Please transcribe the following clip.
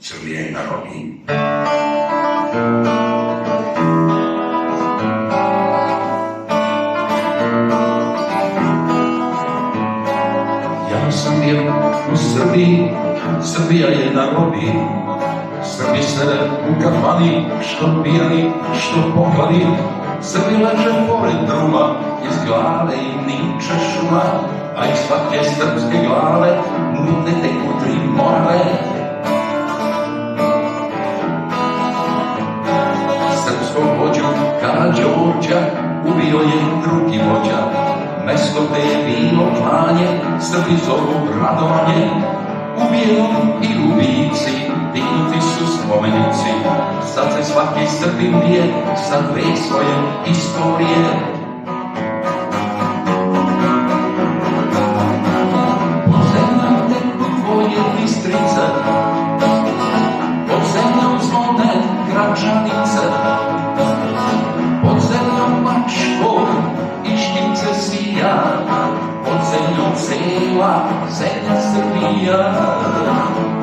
Srbija je narodi. Ja sam bio u Srbiji, Srbija je narodi. Srbi sede u kafani, što pijani, što poklani. Srbi leže pored druma, iz glave im niče šuma, a iz svake srpske glave mutne teku tri more. Srpskog vođu Karađorđa ubio je drugi vođa. Mesto gde je bilo klanje, Srbi zovu radovanje. Ubijeni i ubijici, dignuti su spomenici. Sad se svaki Srbin bije sa dve svoje istorije. Pod zemljom teku tvoje Bistrice, pod zemljom zvone Gračanice, pod zemljom Bačkog i Štimce sija, pod zemljom cela zemlja Srbija.